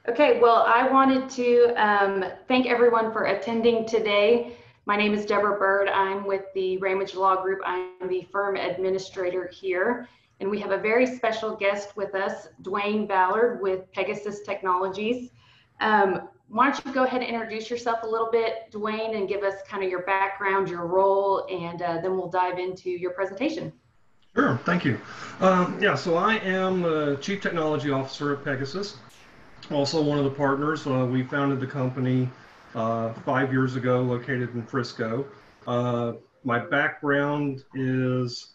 Okay, well, I wanted to thank everyone for attending today. My name is Deborah Bird. I'm with the Ramage Law Group. I'm the firm administrator here, and we have a very special guest with us, Dwayne Ballard with Pegasus Technologies. Why don't you go ahead and introduce yourself a little bit, Dwayne, and give us kind of your background, your role, and then we'll dive into your presentation. Sure, thank you. So I am the Chief Technology Officer at Pegasus, also one of the partners. We founded the company 5 years ago, located in Frisco. My background is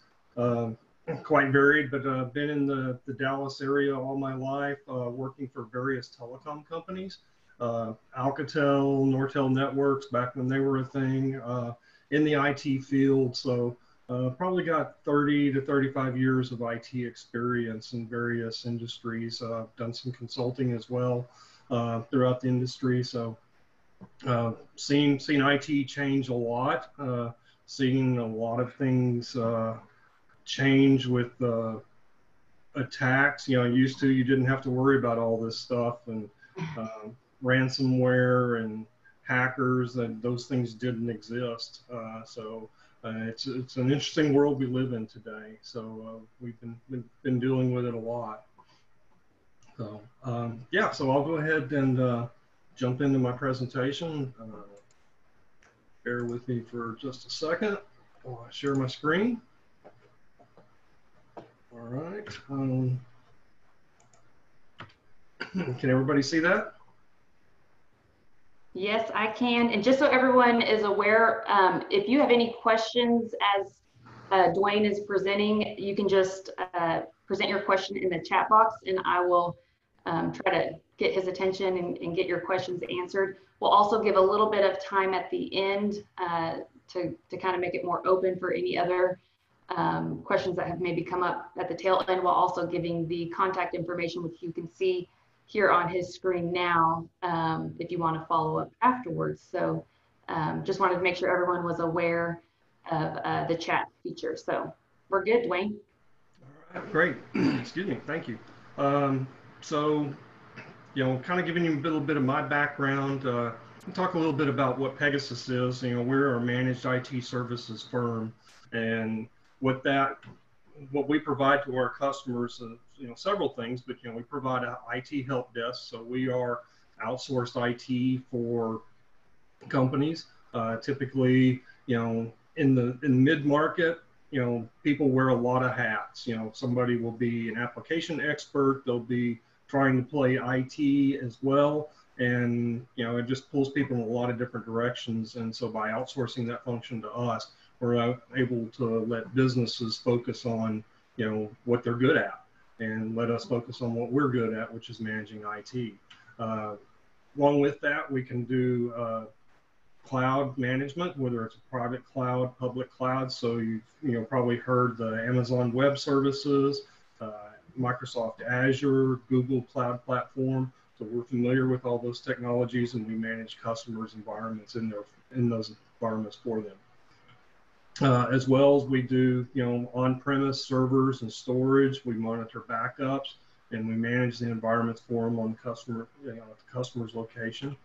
quite varied, but I've been in the Dallas area all my life, working for various telecom companies, Alcatel, Nortel Networks, back when they were a thing, in the IT field. So probably got 30 to 35 years of IT experience in various industries. Done some consulting as well throughout the industry. So seen IT change a lot, seeing a lot of things change with attacks. Used to, you didn't have to worry about all this stuff, and ransomware and hackers, and those things didn't exist. It's an interesting world we live in today. So we've been dealing with it a lot. So so I'll go ahead and jump into my presentation. Bear with me for just a second while I share my screen. All right. Can everybody see that? Yes, I can. And just so everyone is aware, if you have any questions as Dwayne is presenting, you can just present your question in the chat box, and I will try to get his attention and get your questions answered. We'll also give a little bit of time at the end to kind of make it more open for any other questions that have maybe come up at the tail end, while also giving the contact information, which you can see here on his screen now, if you want to follow up afterwards. So just wanted to make sure everyone was aware of the chat feature. So we're good, Dwayne. All right, great. Excuse me, thank you. So, kind of giving you a little bit of my background, I'll talk a little bit about what Pegasus is. We're a managed IT services firm, and what we provide to our customers is, several things, but, we provide an IT help desk. So we are outsourced IT for companies, typically, in the mid-market. People wear a lot of hats. Somebody will be an application expert. They'll be trying to play IT as well. And, it just pulls people in a lot of different directions. And so by outsourcing that function to us, we're able to let businesses focus on, what they're good at, and let us focus on what we're good at, which is managing IT. Along with that, we can do cloud management, whether it's a private cloud, public cloud. So you've probably heard the Amazon Web Services, Microsoft Azure, Google Cloud Platform. So we're familiar with all those technologies, and we manage customers' environments in those environments for them. As well as we do, on-premise servers and storage. We monitor backups, and we manage the environments for them on at the customer's location.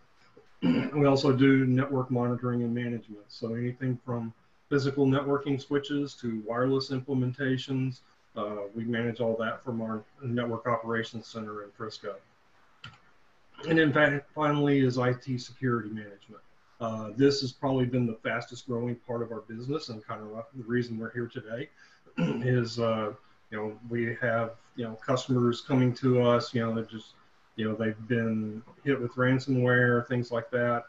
We also do network monitoring and management. So anything from physical networking switches to wireless implementations, we manage all that from our network operations center in Frisco. And in fact, finally is IT security management. This has probably been the fastest growing part of our business, and kind of the reason we're here today is, we have, customers coming to us, that just, they've been hit with ransomware, things like that.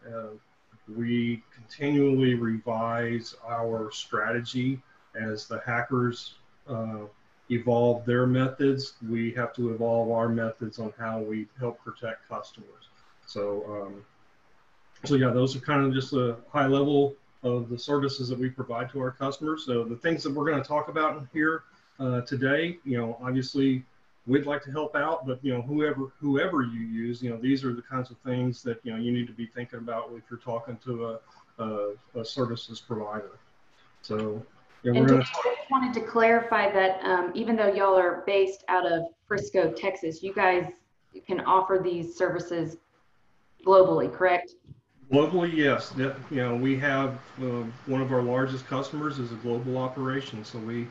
We continually revise our strategy as the hackers evolve their methods. We have to evolve our methods on how we help protect customers. So yeah, those are kind of just a high level of the services that we provide to our customers. So the things that we're going to talk about here today, obviously we'd like to help out, but whoever you use, these are the kinds of things that you need to be thinking about if you're talking to a services provider. So we're going to I just wanted to clarify that even though y'all are based out of Frisco, Texas, you guys can offer these services globally, correct? Globally, yes. We have one of our largest customers is a global operation, so we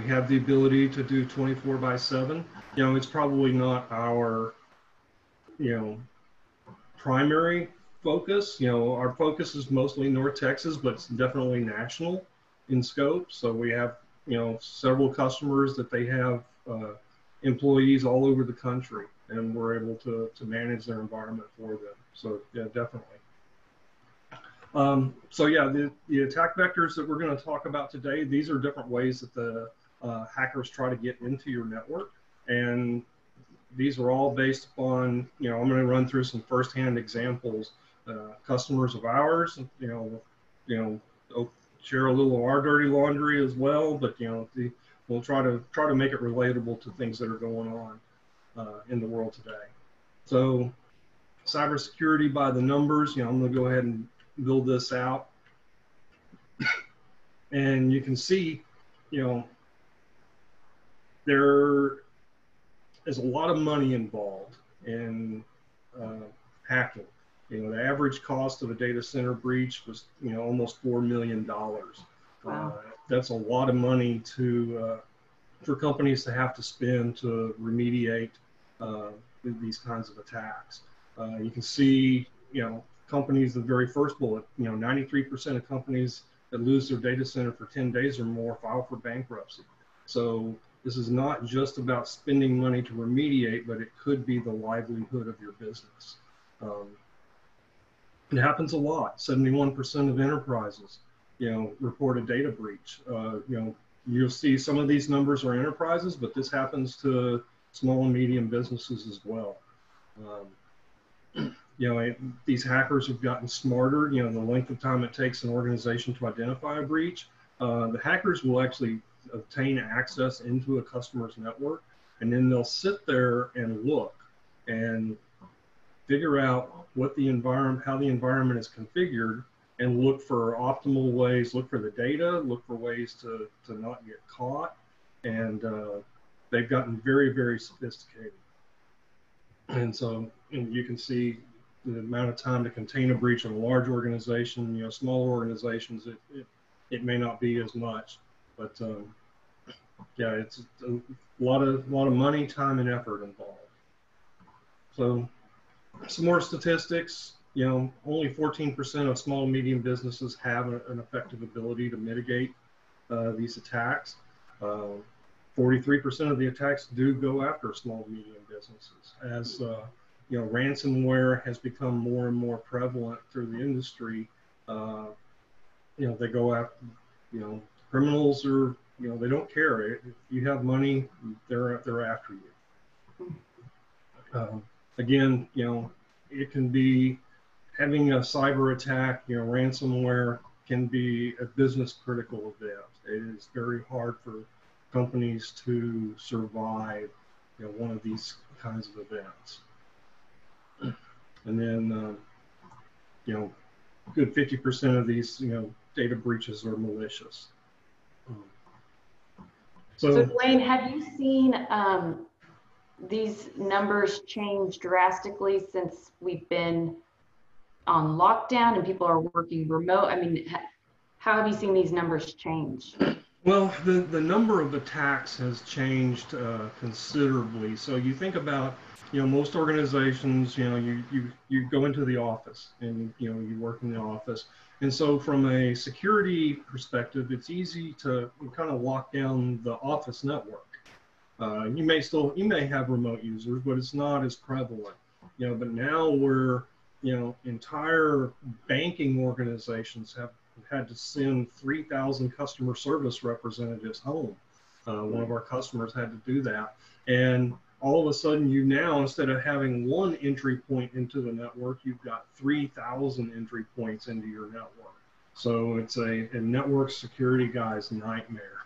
have the ability to do 24/7. It's probably not our, you know, primary focus. Our focus is mostly North Texas, but it's definitely national in scope. So we have, several customers that they have employees all over the country, and we're able to manage their environment for them. So yeah, definitely. So yeah, the attack vectors that we're going to talk about today, these are different ways that the hackers try to get into your network. And these are all based upon, I'm going to run through some firsthand examples, customers of ours, share a little of our dirty laundry as well, but we'll try to make it relatable to things that are going on in the world today. So cybersecurity by the numbers, I'm going to go ahead and build this out. And you can see, there is a lot of money involved in hacking. The average cost of a data center breach was, almost $4 million. Wow. That's a lot of money for companies to have to spend to remediate these kinds of attacks. You can see, companies, the very first bullet, 93% of companies that lose their data center for 10 days or more file for bankruptcy. So this is not just about spending money to remediate, but it could be the livelihood of your business. It happens a lot. 71% of enterprises, report a data breach. You'll see some of these numbers are enterprises, but this happens to small and medium businesses as well. These hackers have gotten smarter. The length of time it takes an organization to identify a breach. The hackers will actually obtain access into a customer's network, and then they'll sit there and look and figure out what the environment, how the environment is configured, and look for optimal ways, look for the data, look for ways to not get caught. And they've gotten very, very sophisticated. And so you can see the amount of time to contain a breach in a large organization. Smaller organizations, it may not be as much, but yeah, it's a lot of money, time, and effort involved. So some more statistics. Only 14% of small and medium businesses have an effective ability to mitigate these attacks. 43% of the attacks do go after small and medium businesses. As ransomware has become more and more prevalent through the industry, they go after, criminals are, they don't care. If you have money, they're after you. Again, it can be having a cyber attack, ransomware can be a business critical event. It is very hard for companies to survive, one of these kinds of events. And then, good 50% of these, data breaches are malicious. So Dwayne, have you seen these numbers change drastically since we've been on lockdown and people are working remote? I mean, how have you seen these numbers change? Well, the number of attacks has changed considerably. So you think about, most organizations, you go into the office and, you work in the office. And so from a security perspective, it's easy to kind of lock down the office network. You may have remote users, but it's not as prevalent, but now we're, entire banking organizations have had to send 3,000 customer service representatives home. One of our customers had to do that. And all of a sudden you now, instead of having one entry point into the network, you've got 3,000 entry points into your network. So it's a network security guy's nightmare.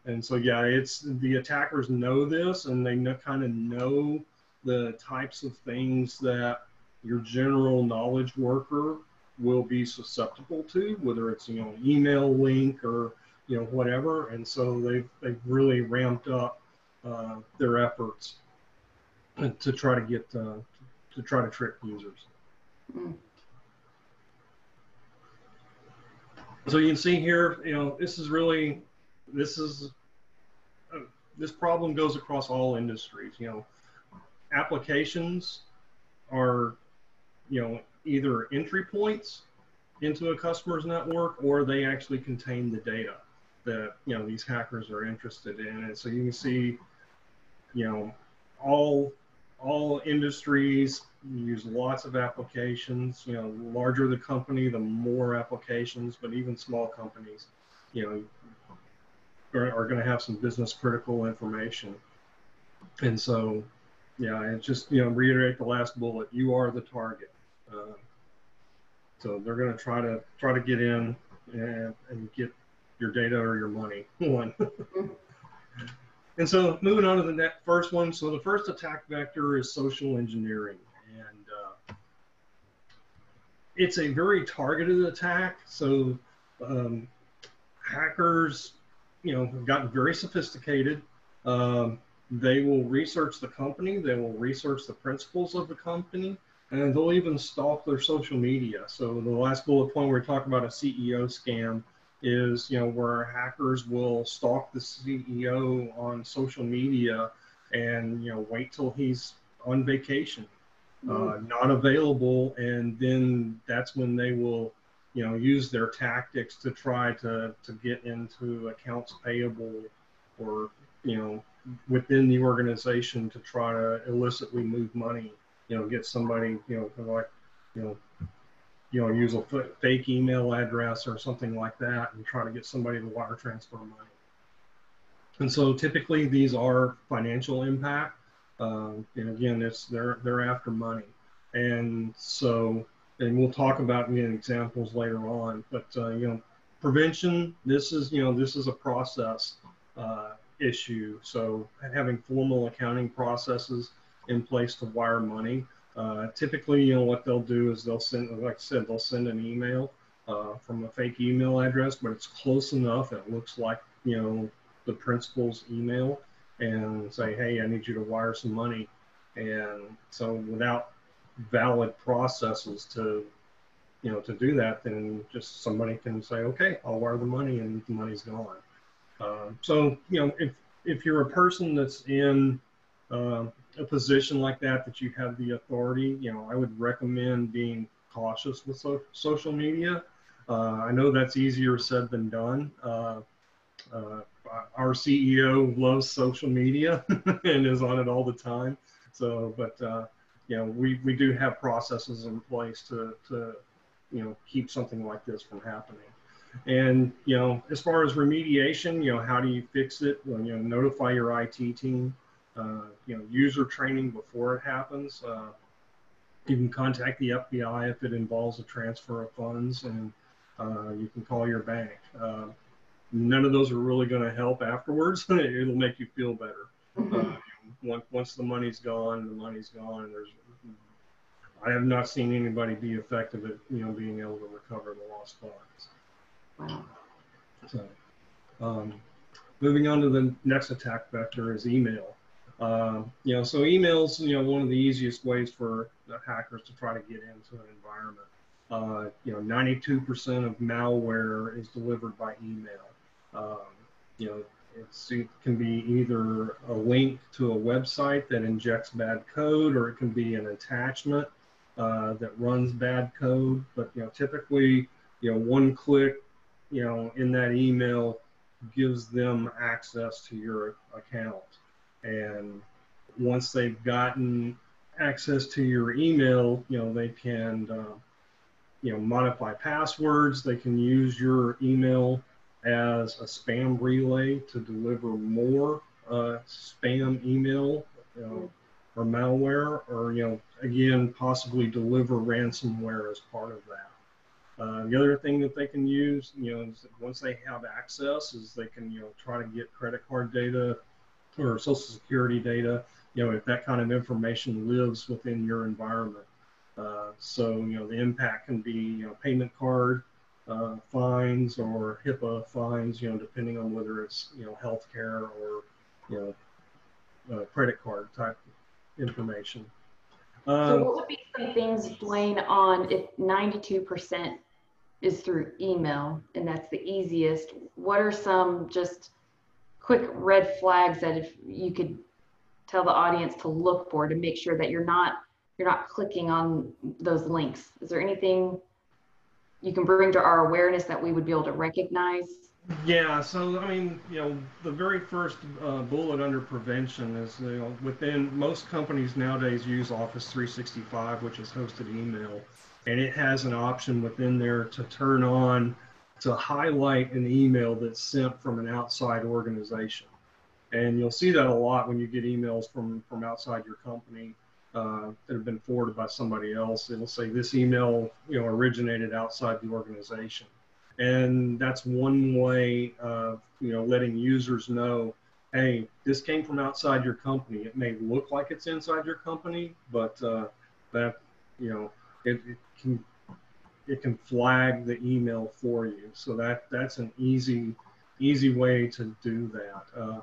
And so, yeah, the attackers know this, and they kind of know the types of things that your general knowledge worker will be susceptible to, whether it's, an email link or, whatever. And so they've really ramped up their efforts to try to get to try to trick users. Mm. So you can see here, this is really, this is this problem goes across all industries. Applications are, either entry points into a customer's network, or they actually contain the data that these hackers are interested in. And so you can see, all industries use lots of applications. Larger the company, the more applications. But even small companies, are going to have some business critical information. And so, yeah, it just reiterate the last bullet. You are the target. So they're going to try to get in and get your data or your money. One. And so moving on to the next first one. So the first attack vector is social engineering, and it's a very targeted attack. So hackers, have gotten very sophisticated. They will research the company. They will research the principles of the company, and they'll even stalk their social media. So the last bullet point where we talk about a CEO scam is, where hackers will stalk the CEO on social media and, wait till he's on vacation, not available, and then that's when they will, use their tactics to try to get into accounts payable or, within the organization to try to illicitly move money, get somebody, use a fake email address or something like that and try to get somebody to wire transfer money. And so typically these are financial impact. And again, they're after money. And so, and we'll talk about examples later on, but prevention, this is a process issue. So having formal accounting processes in place to wire money. Typically, what they'll do is they'll send, like I said, they'll send an email from a fake email address, but it's close enough. It looks like, the principal's email, and say, hey, I need you to wire some money. And so without valid processes to do that, then just somebody can say, okay, I'll wire the money, and the money's gone. So, if you're a person that's in a position like that you have the authority, I would recommend being cautious with social media. I know that's easier said than done. Our CEO loves social media and is on it all the time. So, but we do have processes in place to keep something like this from happening. And as far as remediation, how do you fix it? Well, notify your IT team. User training before it happens. You can contact the FBI if it involves a transfer of funds, and you can call your bank. None of those are really going to help afterwards. It'll make you feel better. Once the money's gone, the money's gone. I have not seen anybody be effective at being able to recover the lost funds. Wow. So, moving on to the next attack vector is email. So email's one of the easiest ways for the hackers to try to get into an environment. 92% of malware is delivered by email. It can be either a link to a website that injects bad code, or it can be an attachment that runs bad code. But typically, one click, in that email gives them access to your account. And once they've gotten access to your email, they can, modify passwords. They can use your email as a spam relay to deliver more spam email or malware, or again, possibly deliver ransomware as part of that. The other thing that they can use, is once they have access, is they can try to get credit card data or social security data, if that kind of information lives within your environment. So the impact can be payment card fines or HIPAA fines, depending on whether it's healthcare or credit card type information. So what would be some things, Dwayne, on if 92% is through email and that's the easiest, what are some just quick red flags that if you could tell the audience to look for to make sure that you're not clicking on those links? Is there anything you can bring to our awareness that we would be able to recognize? Yeah, so I mean, the very first bullet under prevention is, within most companies nowadays use Office 365, which is hosted email, and it has an option within there to turn on to highlight an email that's sent from an outside organization. And you'll see that a lot when you get emails from outside your company that have been forwarded by somebody else. It'll say this email, originated outside the organization. And that's one way of, letting users know, hey, this came from outside your company. It may look like it's inside your company, but that, it can flag the email for you. So that's an easy way to do that.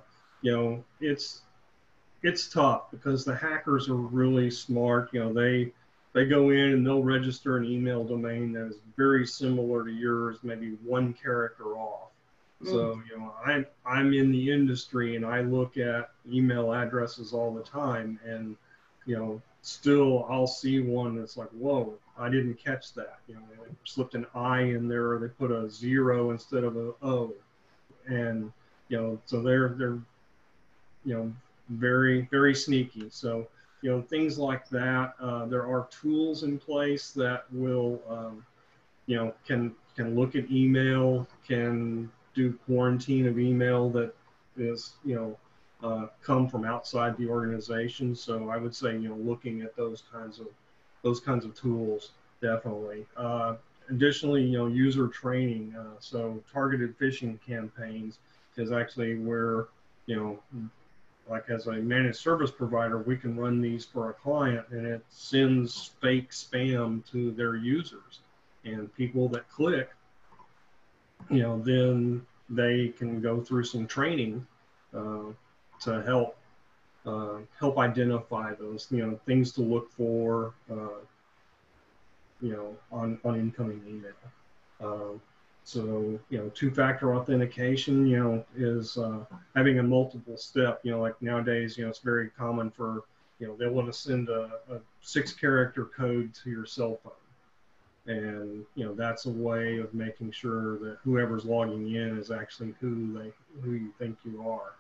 It's tough because the hackers are really smart. They go in and they'll register an email domain that is very similar to yours, maybe one character off. So, I'm in the industry and I look at email addresses all the time, and, still I'll see one that's like, whoa, I didn't catch that. They slipped an I in there, or they put a 0 instead of a O. And, so they're very, very sneaky. So, things like that. There are tools in place that will, can look at email, can do quarantine of email that is, come from outside the organization. So I would say, looking at those kinds of tools, definitely. Additionally, user training. So targeted phishing campaigns is actually where, like as a managed service provider, we can run these for a client, and it sends fake spam to their users. And people that click, then they can go through some training to help identify those, things to look for, on incoming email. So, two-factor authentication, is having a multiple step, like nowadays, it's very common for, they want to send a 6-character code to your cell phone. And, that's a way of making sure that whoever's logging in is actually who you think you are.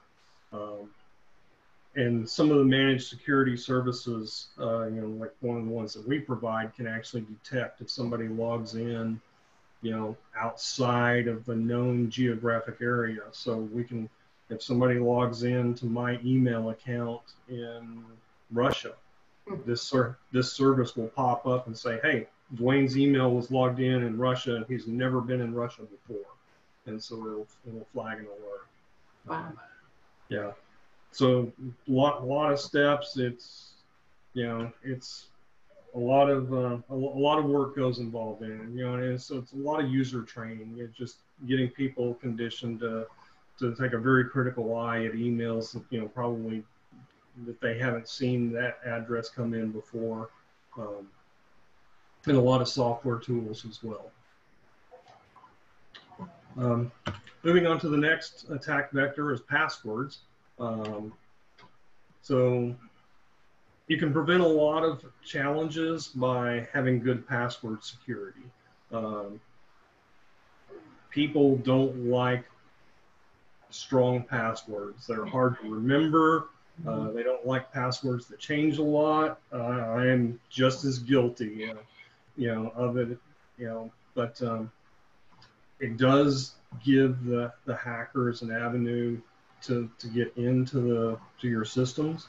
And some of the managed security services, like one of the ones that we provide, can actually detect if somebody logs in, outside of the known geographic area. So we can, if somebody logs in to my email account in Russia, this service will pop up and say, hey, Dwayne's email was logged in Russia, and he's never been in Russia before. And so it'll flag an alert. Wow. Yeah. So a lot of steps. It's, it's a lot of work goes involved in it, and so it's a lot of user training. It's just getting people conditioned to take a very critical eye at emails, probably that they haven't seen that address come in before, and a lot of software tools as well. Moving on to the next attack vector is passwords. So you can prevent a lot of challenges by having good password security. People don't like strong passwords. They're hard to remember. They don't like passwords that change a lot. I am just as guilty, of it, but it does give the hackers an avenue to get into your systems.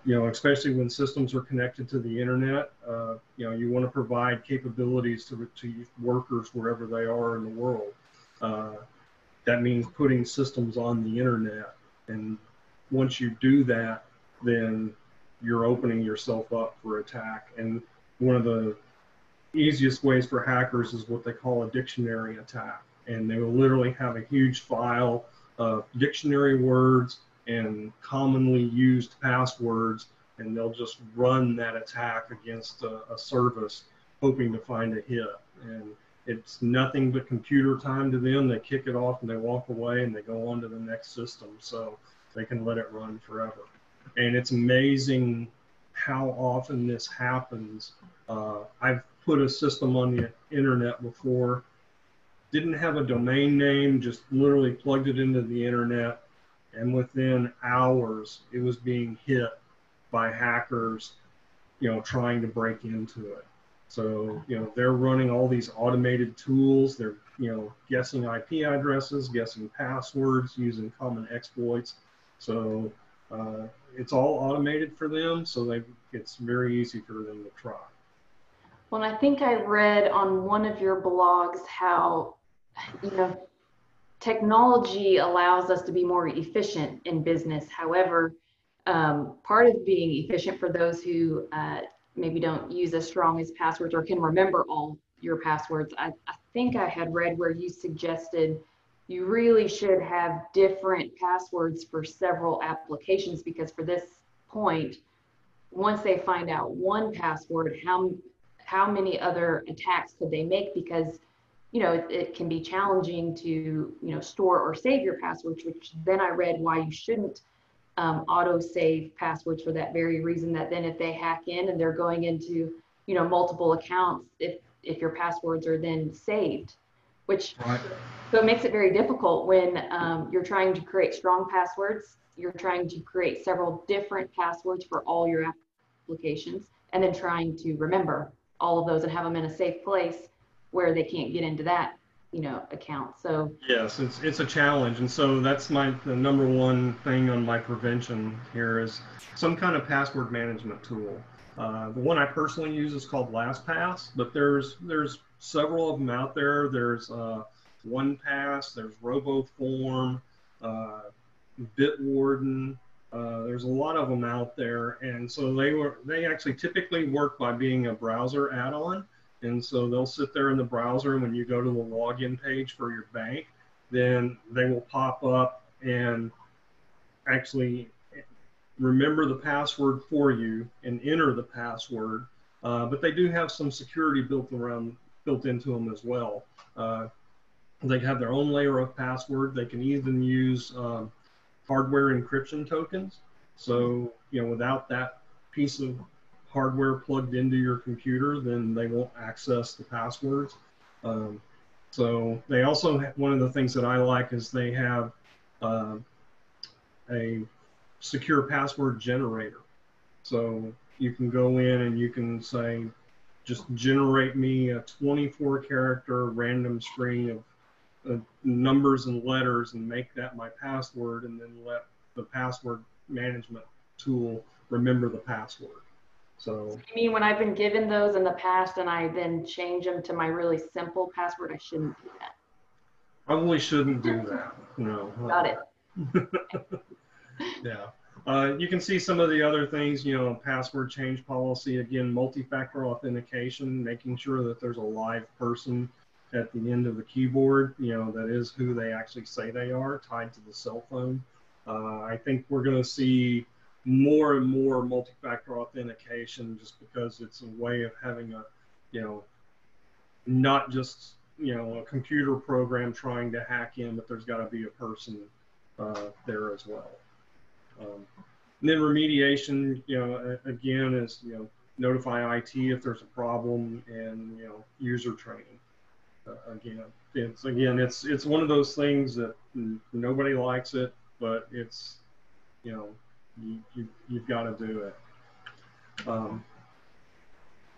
Especially when systems are connected to the internet, you want to provide capabilities to workers wherever they are in the world. That means putting systems on the internet. And once you do that, then you're opening yourself up for attack. And one of the easiest ways for hackers is what they call a dictionary attack. And they will literally have a huge file of dictionary words and commonly used passwords, and they'll just run that attack against a service hoping to find a hit. And it's nothing but computer time to them. They kick it off and they walk away and they go on to the next system, so they can let it run forever. And it's amazing how often this happens. I've put a system on the internet before, didn't have a domain name, just literally plugged it into the internet, and within hours it was being hit by hackers, trying to break into it. So, they're running all these automated tools. They're, guessing IP addresses, guessing passwords, using common exploits. So it's all automated for them, so it's very easy for them to try. Well, I think I read on one of your blogs how, technology allows us to be more efficient in business. However, part of being efficient for those who maybe don't use as strong as passwords or can remember all your passwords, I think I had read where you suggested you really should have different passwords for several applications, because for this point, once they find out one password, how many other attacks could they make? Because it can be challenging to store or save your passwords, which then I read why you shouldn't auto save passwords, for that very reason, that then if they hack in and they're going into multiple accounts, if your passwords are then saved, which Right. so it makes it very difficult when you're trying to create strong passwords, you're trying to create several different passwords for all your applications, and then trying to remember all of those and have them in a safe place where they can't get into that account. So Yes, it's a challenge, and so that's the number one thing on my prevention here is some kind of password management tool. The one I personally use is called LastPass, but there's several of them out there. There's OnePass, there's RoboForm, Bitwarden. There's a lot of them out there, and so they actually typically work by being a browser add-on. And so they'll sit there in the browser, and when you go to the login page for your bank, then they will pop up and actually remember the password for you and enter the password. But they do have some security built into them as well. They have their own layer of password. They can even use hardware encryption tokens. So, without that piece of hardware plugged into your computer, then they won't access the passwords. So they also one of the things that I like is they have a secure password generator. So you can go in and you can say, just generate me a 24-character random string of numbers and letters and make that my password, and then let the password management tool remember the password. So you mean when I've been given those in the past and I then change them to my really simple password, I shouldn't do that? probably shouldn't do that. No. Got it. Yeah. You can see some of the other things, password change policy, again, multi-factor authentication, making sure that there's a live person at the end of the keyboard, that is who they actually say they are, tied to the cell phone. I think we're going to see more and more multi-factor authentication, just because it's a way of having not just, a computer program trying to hack in, but there's got to be a person there as well. And then remediation, again, is, notify IT if there's a problem, and, user training. It's one of those things that nobody likes it, but it's, you've got to do it.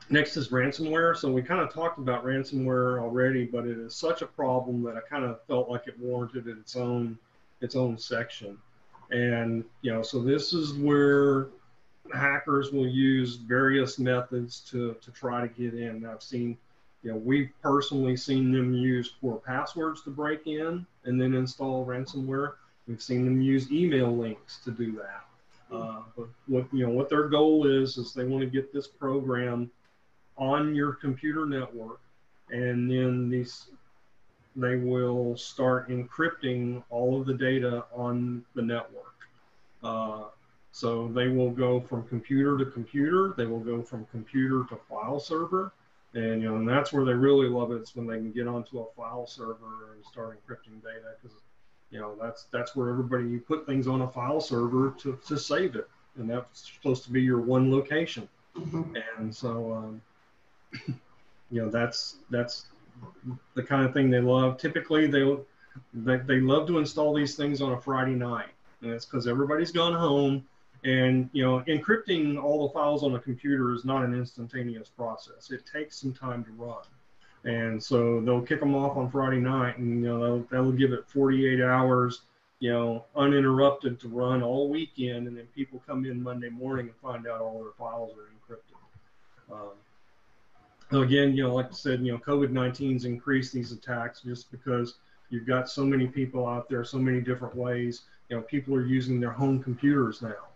Next is ransomware. So we kind of talked about ransomware already, but it is such a problem that I kind of felt like it warranted its own section. And so this is where hackers will use various methods to try to get in. I've seen, we've personally seen them use poor passwords to break in and then install ransomware. We've seen them use email links to do that. But what their goal is they want to get this program on your computer network, and then they will start encrypting all of the data on the network. So they will go from computer to computer. They will go from computer to file server. And, and that's where they really love it. It's when they can get onto a file server and start encrypting data, because, that's where everybody, you put things on a file server to save it. And that's supposed to be your one location. Mm-hmm. And so, that's the kind of thing they love. Typically, they love to install these things on a Friday night, and it's because everybody's gone home. And encrypting all the files on a computer is not an instantaneous process. It takes some time to run, and so they'll kick them off on Friday night, and they'll give it 48 hours, uninterrupted to run all weekend, and then people come in Monday morning and find out all their files are encrypted. Again, like I said, COVID-19's increased these attacks just because you've got so many people out there, so many different ways. People are using their home computers now.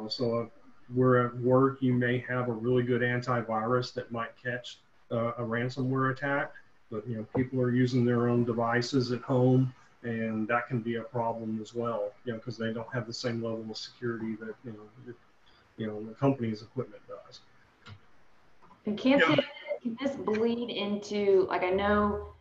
So where at work you may have a really good antivirus that might catch a ransomware attack, but people are using their own devices at home, and that can be a problem as well. Because they don't have the same level of security that the company's equipment does. And can this bleed into, like, I know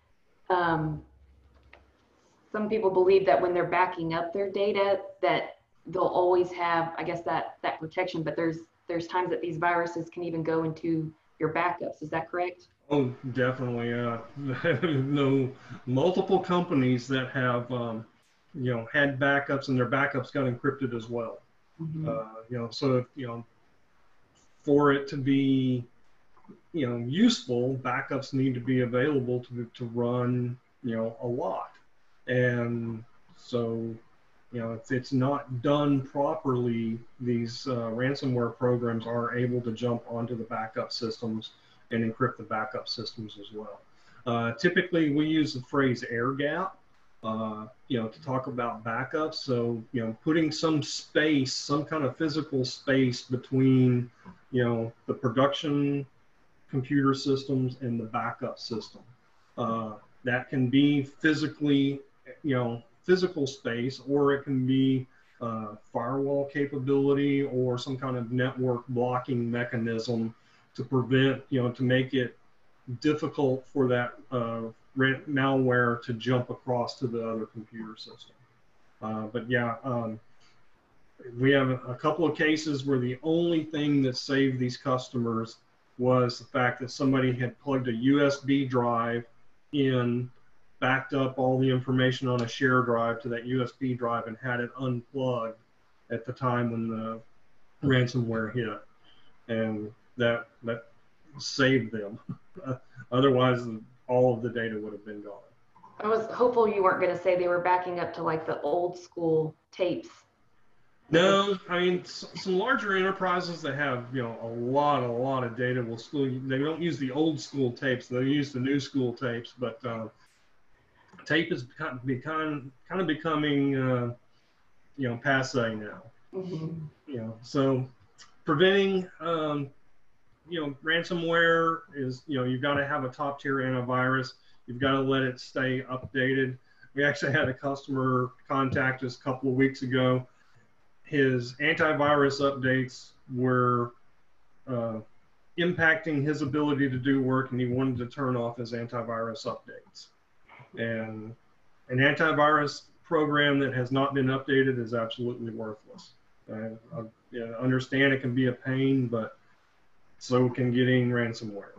some people believe that when they're backing up their data that they'll always have, I guess, that protection, but there's times that these viruses can even go into your backups. Is that correct? Oh, definitely. No, multiple companies that have had backups, and their backups got encrypted as well. Mm-hmm. So for it to be useful, backups need to be available to run a lot. And so if it's not done properly, these ransomware programs are able to jump onto the backup systems and encrypt the backup systems as well. Typically we use the phrase air gap to talk about backups. So putting some space, some kind of physical space between the production computer systems and the backup system. That can be physically, physical space, or it can be firewall capability, or some kind of network blocking mechanism to prevent, to make it difficult for that malware to jump across to the other computer system. But yeah, we have a couple of cases where the only thing that saved these customers was the fact that somebody had plugged a USB drive in, backed up all the information on a share drive to that USB drive, and had it unplugged at the time when the ransomware hit. And that saved them. Otherwise, all of the data would have been gone. I was hopeful you weren't going to say they were backing up to like the old school tapes. No, I mean, some larger enterprises that have, a lot of data will still, they don't use the old school tapes, they use the new school tapes, but tape is kind of becoming, passe now. Mm-hmm. So preventing, ransomware is, you've got to have a top tier antivirus. You've got to let it stay updated. We actually had a customer contact us a couple of weeks ago. His antivirus updates were impacting his ability to do work, and he wanted to turn off his antivirus updates. And an antivirus program that has not been updated is absolutely worthless. I understand it can be a pain, but so can getting ransomware.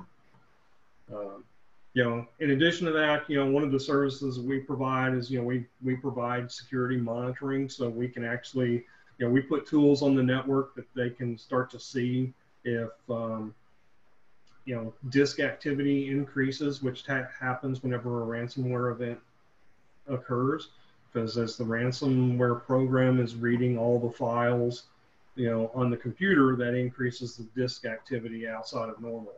In addition to that, one of the services we provide is, we provide security monitoring, so we can actually, we put tools on the network that they can start to see if, disk activity increases, which happens whenever a ransomware event occurs, because as the ransomware program is reading all the files, on the computer, that increases the disk activity outside of normal.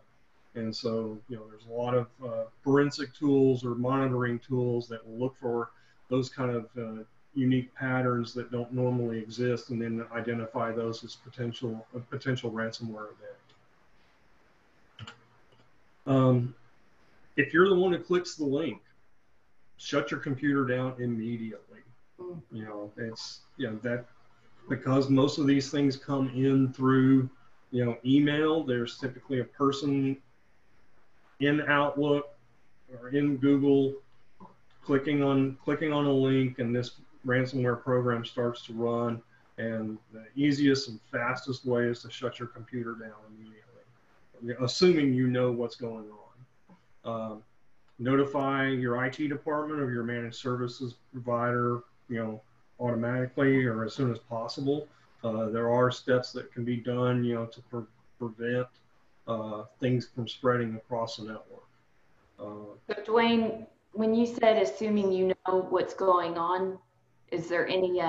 And so, there's a lot of forensic tools or monitoring tools that will look for those kind of unique patterns that don't normally exist, and then identify those as potential ransomware event. If you're the one who clicks the link, shut your computer down immediately. Mm. It's, that because most of these things come in through, email, there's typically a person in Outlook or in Google clicking on a link, and this ransomware program starts to run. And the easiest and fastest way is to shut your computer down immediately, assuming you know what's going on. Notify your IT department or your managed services provider, automatically or as soon as possible. There are steps that can be done, to prevent things from spreading across the network. So Dwayne, when you said assuming you know what's going on, is there any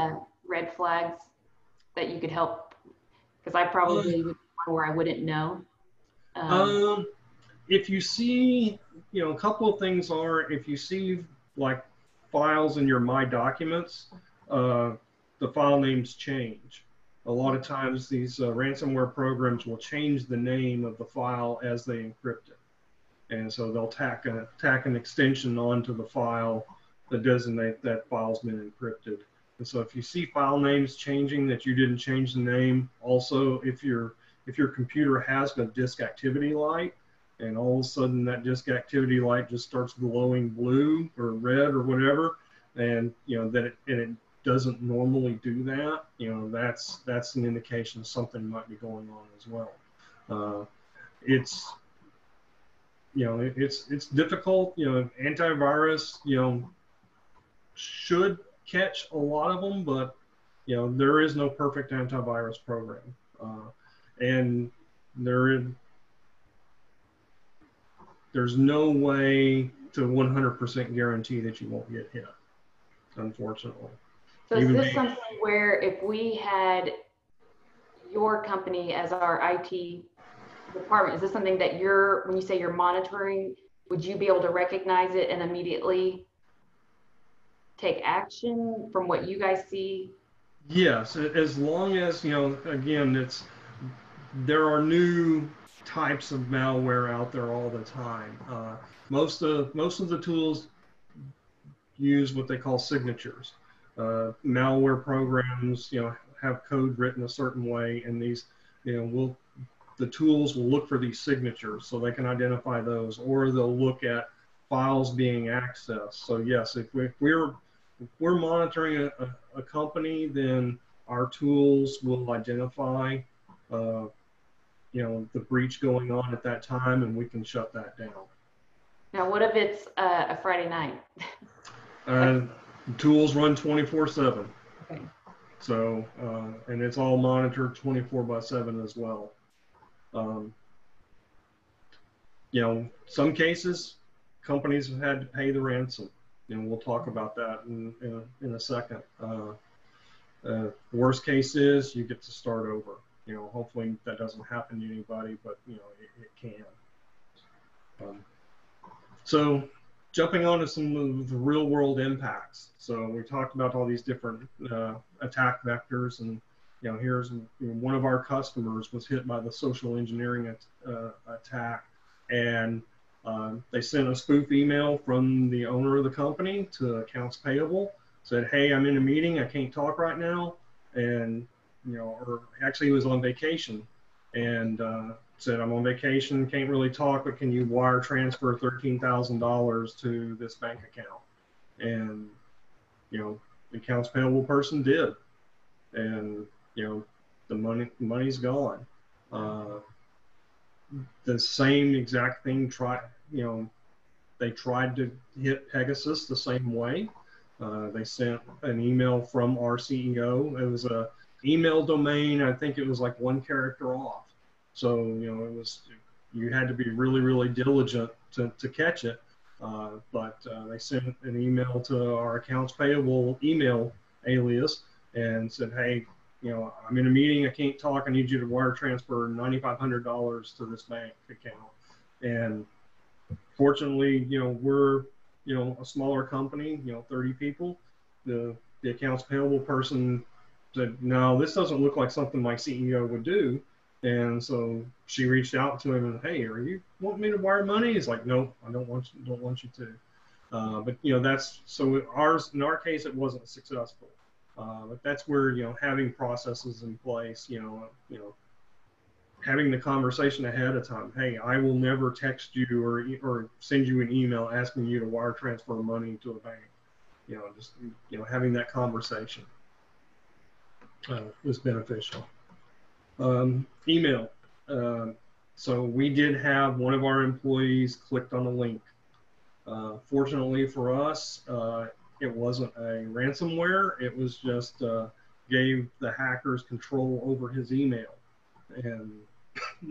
red flags that you could help? Because I probably would be one where I wouldn't know. If you see, a couple of things are, if you see like files in your My Documents, the file names change. A lot of times these ransomware programs will change the name of the file as they encrypt it. And so they'll tack an extension onto the file that designate that file's been encrypted. And so if you see file names changing that you didn't change the name, also if your computer has a disk activity light, and all of a sudden that disk activity light just starts glowing blue or red or whatever, and it doesn't normally do that, that's an indication something might be going on as well. It's it's difficult. Antivirus, should catch a lot of them, but there is no perfect antivirus program, and there's no way to 100% guarantee that you won't get hit, unfortunately. So is this something where if we had your company as our IT department, is this something that when you say you're monitoring, would you be able to recognize it and immediately take action from what you guys see? Yes, as long as, again, there are new types of malware out there all the time. Most of the tools use what they call signatures. Malware programs, have code written a certain way, and these, the tools will look for these signatures so they can identify those, or they'll look at files being accessed. So yes, if we're monitoring a company, then our tools will identify the breach going on at that time, and we can shut that down. Now, what if it's a Friday night? Tools run 24/7. Okay. So, and it's all monitored 24/7 as well. Some cases, companies have had to pay the ransom, and we'll talk about that in a second. Worst case is you get to start over. Hopefully that doesn't happen to anybody, but it can. So jumping on to some of the real world impacts. So we talked about all these different attack vectors, and here's one of our customers was hit by the social engineering attack, and they sent a spoof email from the owner of the company to accounts payable, said, hey, I'm in a meeting, I can't talk right now, and or actually he was on vacation, and said, I'm on vacation, can't really talk, but can you wire transfer $13,000 to this bank account? And the accounts payable person did, and the money's gone. The same exact thing they tried to hit Pegasus the same way. They sent an email from our CEO. It was a email domain. I think it was like one character off. So, you had to be really, really diligent to catch it. But they sent an email to our accounts payable email alias and said, hey, I'm in a meeting, I can't talk, I need you to wire transfer $9,500 to this bank account. And fortunately, we're, a smaller company, 30 people. The accounts payable person said, no, this doesn't look like something my CEO would do. And so she reached out to him and, hey, are you wanting me to wire money? He's like, nope, I don't want you to. But that's so ours. In our case, it wasn't successful. But that's where having processes in place, having the conversation ahead of time. Hey, I will never text you or send you an email asking you to wire transfer money to a bank. Just having that conversation was beneficial. Email. So we did have one of our employees clicked on a link. Fortunately for us, it wasn't a ransomware. It was just gave the hackers control over his email. And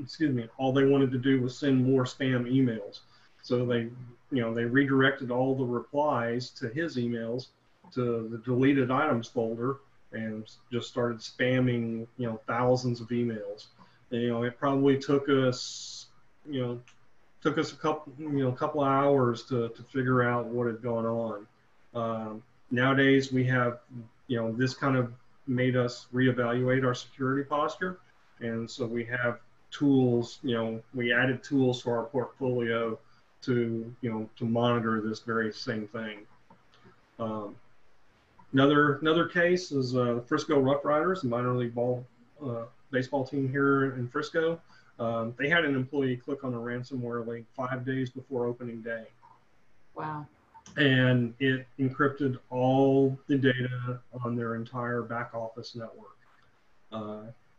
excuse me, all they wanted to do was send more spam emails. So they redirected all the replies to his emails to the deleted items folder and just started spamming, thousands of emails. And, it probably took us, a couple of hours to figure out what had gone on. Nowadays we have, this kind of made us reevaluate our security posture. And so we have tools, we added tools to our portfolio to monitor this very same thing. Another case is Frisco Rough Riders, a minor league baseball team here in Frisco. They had an employee click on a ransomware link 5 days before opening day. Wow. And it encrypted all the data on their entire back office network.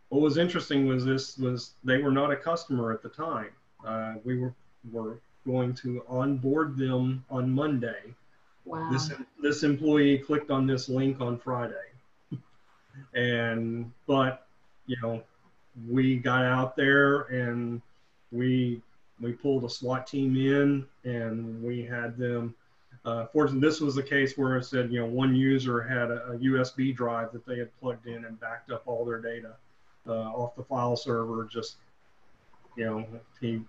What was interesting was they were not a customer at the time. We were going to onboard them on Monday. Wow. This employee clicked on this link on Friday, but we got out there and we pulled a SWAT team in and we had them. Fortunately, this was the case where it said one user had a USB drive that they had plugged in and backed up all their data off the file server. Just he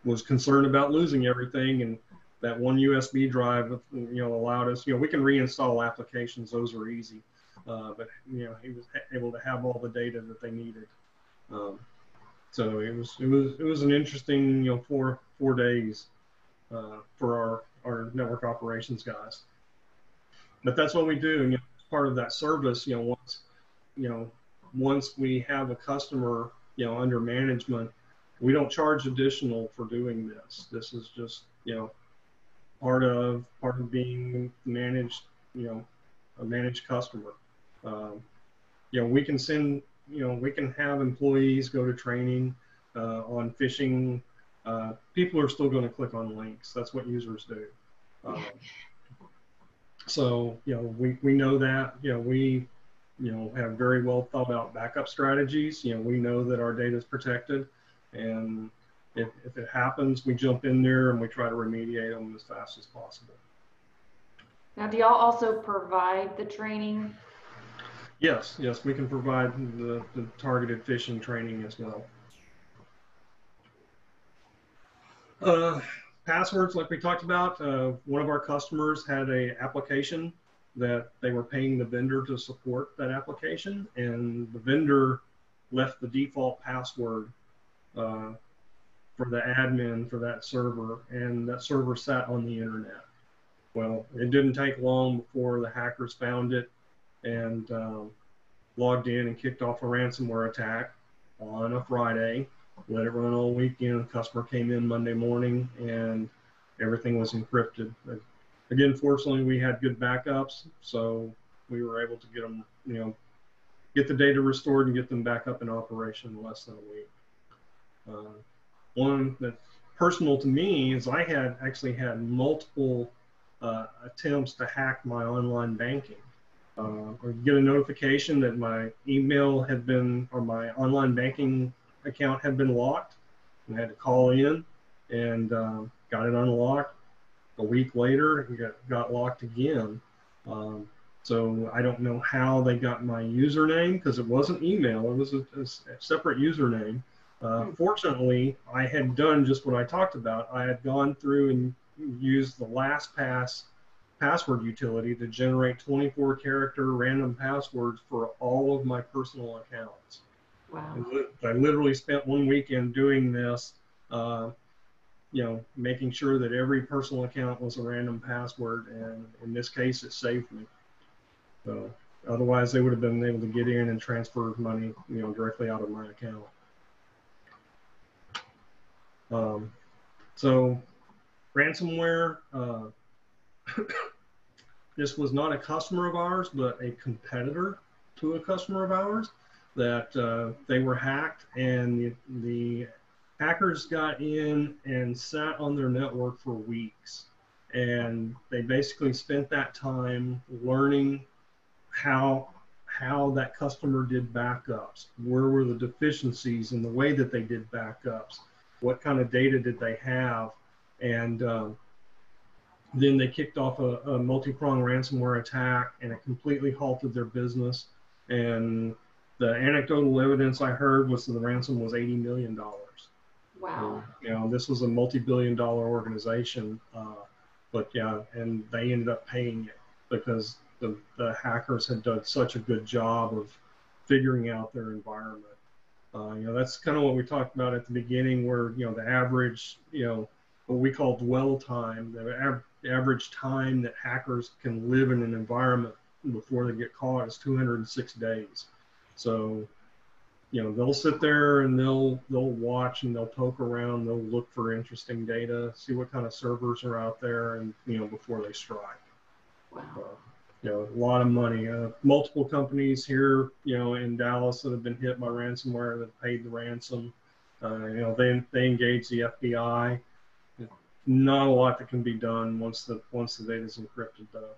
was concerned about losing everything, and that one USB drive allowed us, we can reinstall applications, those are easy, but he was able to have all the data that they needed. So it was an interesting 4 days for our network operations guys. But that's what we do, part of that service. Once we have a customer under management, we don't charge additional for doing this. This is just part of being managed, a managed customer. We can send, we can have employees go to training on phishing. People are still going to click on links. That's what users do. So we know that. We have very well thought out backup strategies. We know that our data is protected, and if it happens, we jump in there and we try to remediate them as fast as possible. Now, do y'all also provide the training? Yes, we can provide the targeted phishing training as well. Passwords, like we talked about, one of our customers had an application that they were paying the vendor to support that application, and the vendor left the default password for the admin for that server, and that server sat on the internet. Well, it didn't take long before the hackers found it and logged in and kicked off a ransomware attack on a Friday, let it run all weekend. The customer came in Monday morning and everything was encrypted. But again, fortunately, we had good backups, so we were able to get them, get the data restored and get them back up in operation in less than a week. One that's personal to me is I had actually had multiple attempts to hack my online banking. Or get a notification that my email had been, or my online banking account had been locked, and I had to call in and got it unlocked. A week later, it got locked again. So I don't know how they got my username, because it wasn't email, it was a separate username. Fortunately, I had done just what I talked about. I had gone through and used the LastPass password utility to generate 24-character random passwords for all of my personal accounts. Wow. I literally spent one weekend doing this. making sure that every personal account was a random password, and in this case, it saved me. So otherwise, they would have been able to get in and transfer money, directly out of my account. So ransomware, this was not a customer of ours, but a competitor to a customer of ours, that they were hacked, and the hackers got in and sat on their network for weeks. And they basically spent that time learning how that customer did backups, where were the deficiencies in the way that they did backups, what kind of data did they have, and then they kicked off a multi-pronged ransomware attack, and it completely halted their business. And the anecdotal evidence I heard was that the ransom was $80 million. Wow. This was a multi-billion-dollar organization, but yeah, and they ended up paying it because the hackers had done such a good job of figuring out their environment. That's kind of what we talked about at the beginning, where the average, what we call dwell time, the average time that hackers can live in an environment before they get caught is 206 days. So they'll sit there and they'll watch and they'll poke around, they'll look for interesting data, see what kind of servers are out there, and before they strike. Wow. A lot of money. Multiple companies here, in Dallas that have been hit by ransomware that paid the ransom. They engage the FBI. Not a lot that can be done once the data is encrypted, though.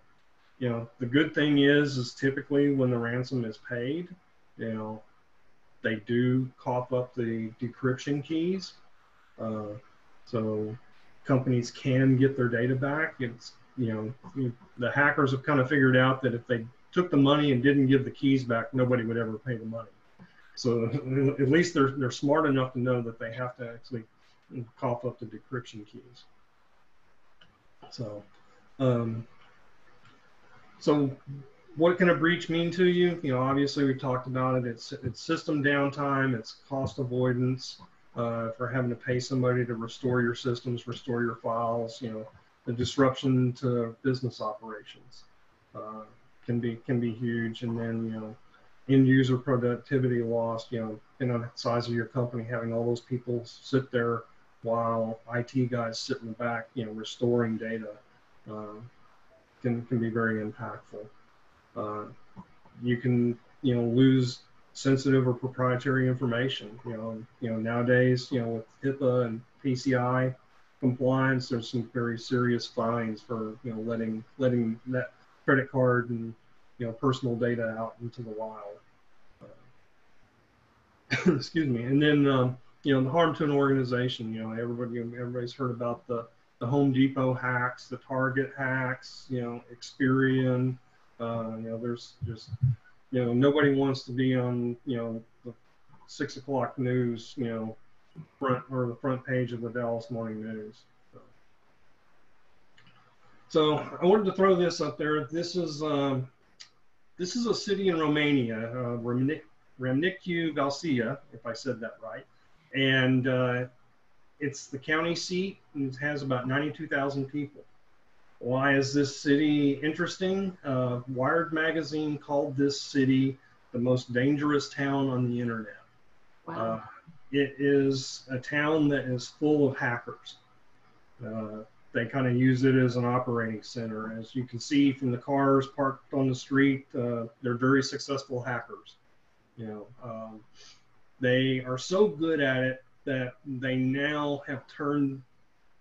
The good thing is typically when the ransom is paid, they do cough up the decryption keys, so companies can get their data back. It's the hackers have kind of figured out that if they took the money and didn't give the keys back, nobody would ever pay the money. So at least they're smart enough to know that they have to actually cough up the decryption keys. So, so what can a breach mean to you? Obviously we talked about it. It's system downtime. It's cost avoidance for having to pay somebody to restore your systems, restore your files. The disruption to business operations can be huge, and then end user productivity loss. The size of your company, having all those people sit there while IT guys sit in the back, restoring data, can be very impactful. You can lose sensitive or proprietary information. Nowadays, with HIPAA and PCI compliance, there's some very serious fines for letting that credit card and personal data out into the wild. Excuse me. And then the harm to an organization. Everybody's heard about the Home Depot hacks, the Target hacks. Experian. There's just nobody wants to be on the 6 o'clock news the front page of the Dallas Morning News. So I wanted to throw this up there. This is a city in Romania, Râmnicu Vălcea, if I said that right, and it's the county seat, and it has about 92,000 people. Why is this city interesting? Wired magazine called this city the most dangerous town on the internet. Wow. It is a town that is full of hackers. They kind of use it as an operating center. As you can see from the cars parked on the street, they're very successful hackers. They are so good at it that they now have turned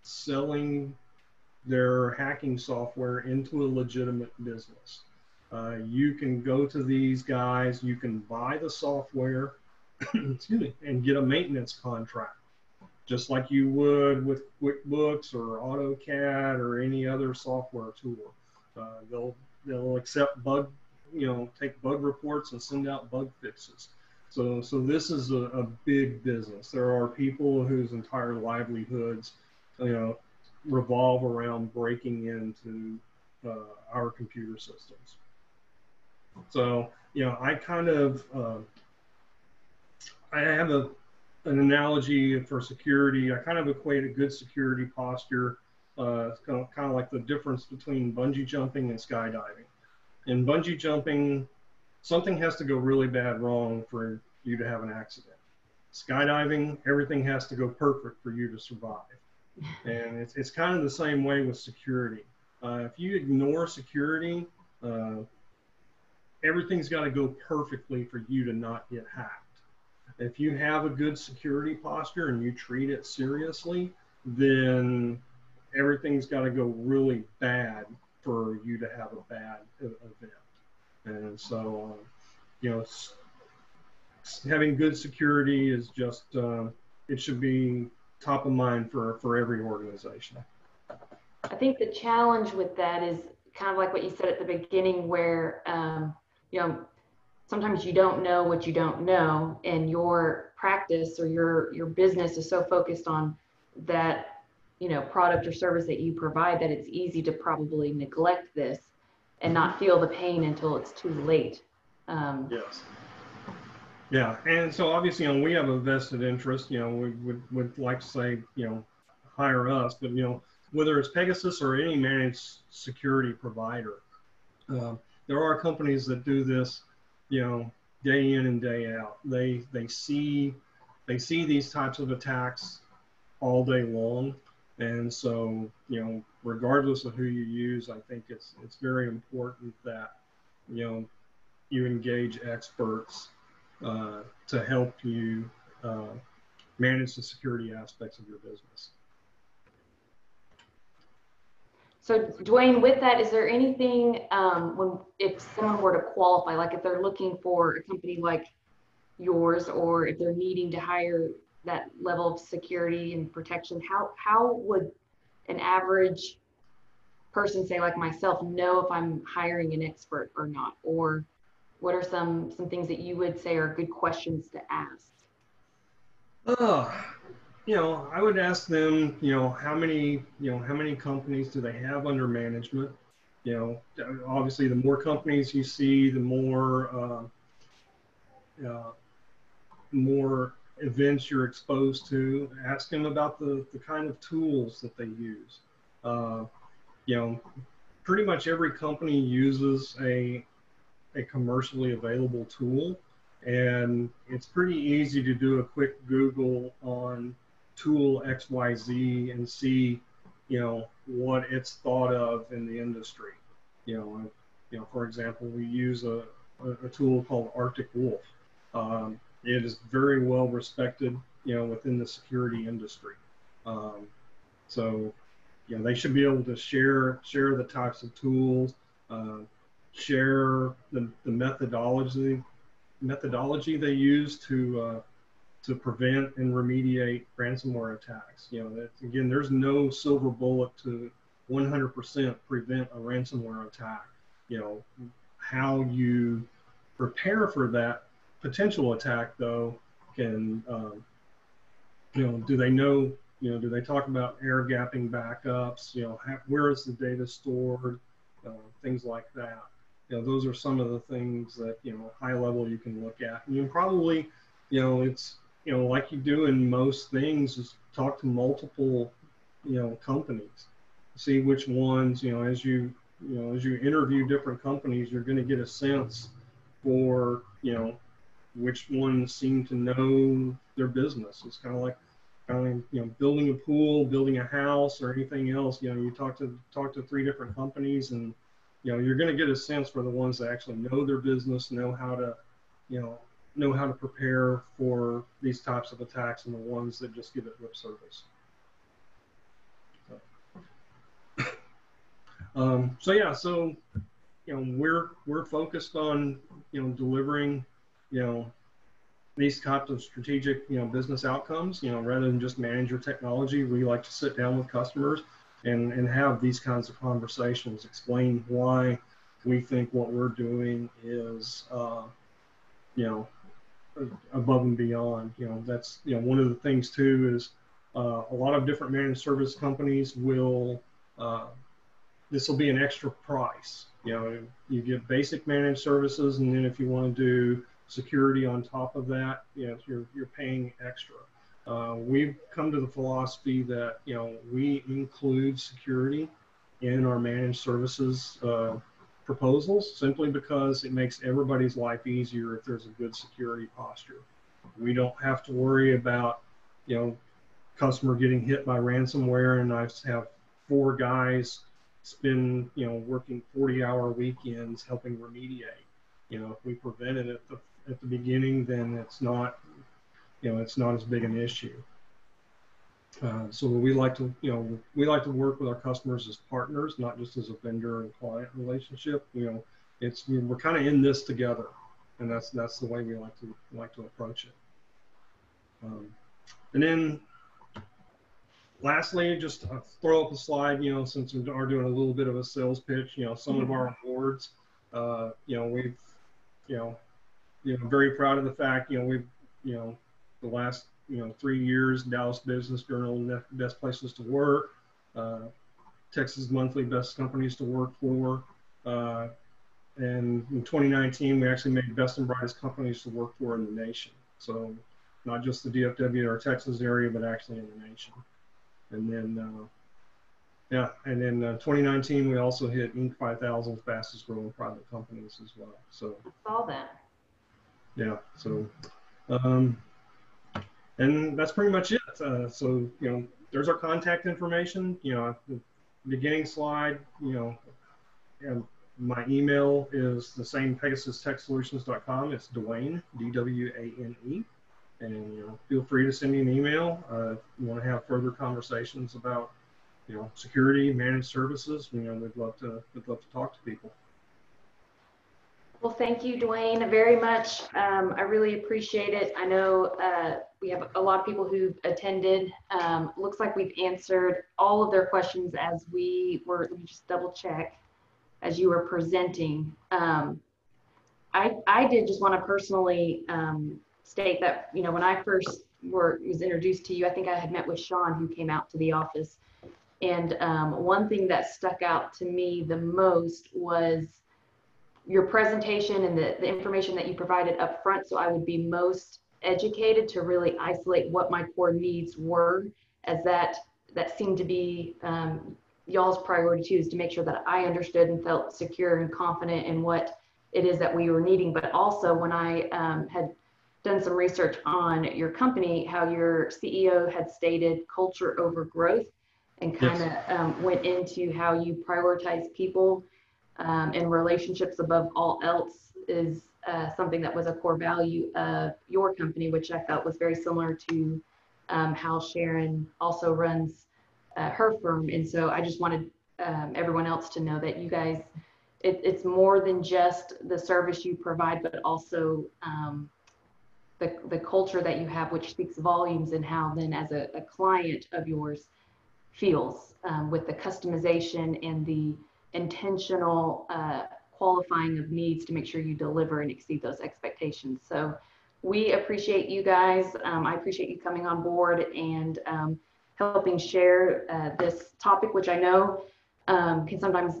selling their hacking software into a legitimate business. You can go to these guys, you can buy the software, excuse me, and get a maintenance contract, just like you would with QuickBooks or AutoCAD or any other software tool. They'll accept take bug reports and send out bug fixes. So this is a big business. There are people whose entire livelihoods, revolve around breaking into our computer systems. So I kind of I have an analogy for security, I kind of equate a good security posture, it's kind of like the difference between bungee jumping and skydiving. In bungee jumping, something has to go really bad wrong for you to have an accident. Skydiving, everything has to go perfect for you to survive. And it's kind of the same way with security. If you ignore security, uh, everything's got to go perfectly for you to not get hacked. If you have a good security posture and you treat it seriously, then everything's got to go really bad for you to have a bad event. And so, you know, having good security is just, it should be top of mind for every organization. I think the challenge with that is kind of like what you said at the beginning, where, you know, sometimes you don't know what you don't know, and your practice or your business is so focused on that, you know, product or service that you provide, that it's easy to probably neglect this and not feel the pain until it's too late. Yes. Yeah, and so obviously, you know, we have a vested interest. You know, we would like to say, you know, hire us, but you know, whether it's Pegasus or any managed security provider, there are companies that do this, you know, day in and day out. They see these types of attacks all day long, and so you know, regardless of who you use, I think it's very important that you know you engage experts to help you manage the security aspects of your business. So Dwayne, with that, is there anything if someone were to qualify, like if they're looking for a company like yours, or if they're needing to hire that level of security and protection, how would an average person, say like myself, know if I'm hiring an expert or not? Or what are some things that you would say are good questions to ask? You know, I would ask them, you know, how many companies do they have under management? You know, obviously, the more companies you see, the more events you're exposed to. Ask them about the kind of tools that they use. You know, pretty much every company uses a commercially available tool, and it's pretty easy to do a quick Google on tool XYZ and see, you know, what it's thought of in the industry. You know, for example, we use a tool called Arctic Wolf. It is very well respected, you know, within the security industry. So, you know, they should be able to share the types of tools, share the methodology they use to prevent and remediate ransomware attacks. You know, that, again, there's no silver bullet to 100% prevent a ransomware attack. You know, how you prepare for that potential attack, though, can, you know, do they know, you know, do they talk about air gapping backups? You know, where is the data stored? Things like that. You know, those are some of the things that, you know, high level you can look at. And you probably, you know, it's, you know, like you do in most things, is talk to multiple, you know, companies, see which ones, you know, as you interview different companies, you're going to get a sense for, you know, which ones seem to know their business. It's kind of, you know, building a pool, building a house, or anything else. You know, you talk to 3 different companies, and you know, you're going to get a sense for the ones that actually know their business, know how to, you know how to prepare for these types of attacks, and the ones that just give it lip service. So yeah, so you know, we're focused on, you know, delivering, you know, these types of strategic, you know, business outcomes. You know, rather than just manage your technology, we like to sit down with customers and have these kinds of conversations, explain why we think what we're doing is, you know, above and beyond. You know, that's, you know, one of the things too is a lot of different managed service companies will, this will be an extra price. You know, you get basic managed services, and then if you want to do security on top of that, you know, you're paying extra. We've come to the philosophy that, we include security in our managed services proposals simply because it makes everybody's life easier if there's a good security posture. We don't have to worry about, customer getting hit by ransomware, and I have 4 guys spend, working 40-hour weekends helping remediate. If we prevent it at the beginning, then it's not, it's not as big an issue. So we like to, work with our customers as partners, not just as a vendor and client relationship. We're kind of in this together, and that's the way we like to approach it. And then lastly, just throw up a slide, since we are doing a little bit of a sales pitch, some of our awards, we've, very proud of the fact, we've, the last, 3 years, Dallas Business Journal Best Places to Work, Texas Monthly Best Companies to Work For, and in 2019, we actually made Best and Brightest Companies to Work For in the nation. So not just the DFW or Texas area, but actually in the nation. And then, 2019, we also hit Inc. 5000 fastest growing private companies as well. So I saw that. Yeah. So, and that's pretty much it. So, there's our contact information. The beginning slide. And my email is the same, PegasusTechSolutions.com. It's Dwayne, D-W-A-N-E. And feel free to send me an email if you want to have further conversations about security, managed services. We'd love to talk to people. Well, thank you, Dwayne, very much. I really appreciate it. I know we have a lot of people who attended. Looks like we've answered all of their questions as we were. Let me just double check as you were presenting. I did just want to personally state that, when I first was introduced to you, I think I had met with Sean, who came out to the office. And one thing that stuck out to me the most was your presentation and the information that you provided up front. So I would be most educated to really isolate what my core needs were, as that seemed to be y'all's priority too, is to make sure that I understood and felt secure and confident in what it is that we were needing. But also when I had done some research on your company, how your CEO had stated culture over growth, and kind of went into how you prioritize people and relationships above all else is something that was a core value of your company, which I felt was very similar to how Sharon also runs her firm. And so I just wanted everyone else to know that you guys, it's more than just the service you provide, but also the culture that you have, which speaks volumes, and how then as a client of yours feels with the customization and the intentional qualifying of needs to make sure you deliver and exceed those expectations. So we appreciate you guys. I appreciate you coming on board and helping share this topic, which I know can sometimes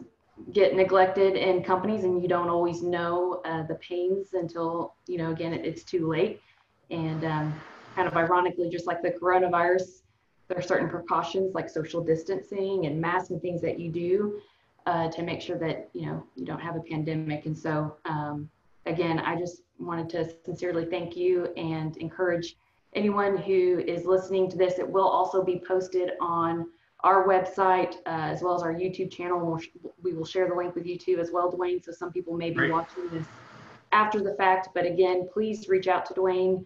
get neglected in companies, and you don't always know the pains until, again, it's too late. And kind of ironically, just like the coronavirus, there are certain precautions like social distancing and masks and things that you do to make sure that, you don't have a pandemic. And so, again, I just wanted to sincerely thank you and encourage anyone who is listening to this. It will also be posted on our website as well as our YouTube channel. We will share the link with you too as well, Dwayne. So some people may be watching this after the fact, but again, please reach out to Dwayne.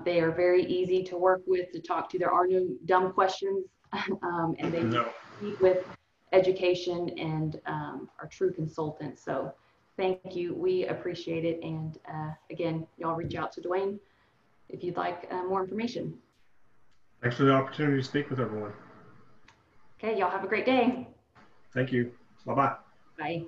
They are very easy to work with, to talk to. There are no dumb questions, and they meet with education and are true consultants. So thank you. We appreciate it. And again, y'all reach out to Dwayne if you'd like more information. Thanks for the opportunity to speak with everyone. Okay, y'all have a great day. Thank you. Bye-bye. Bye.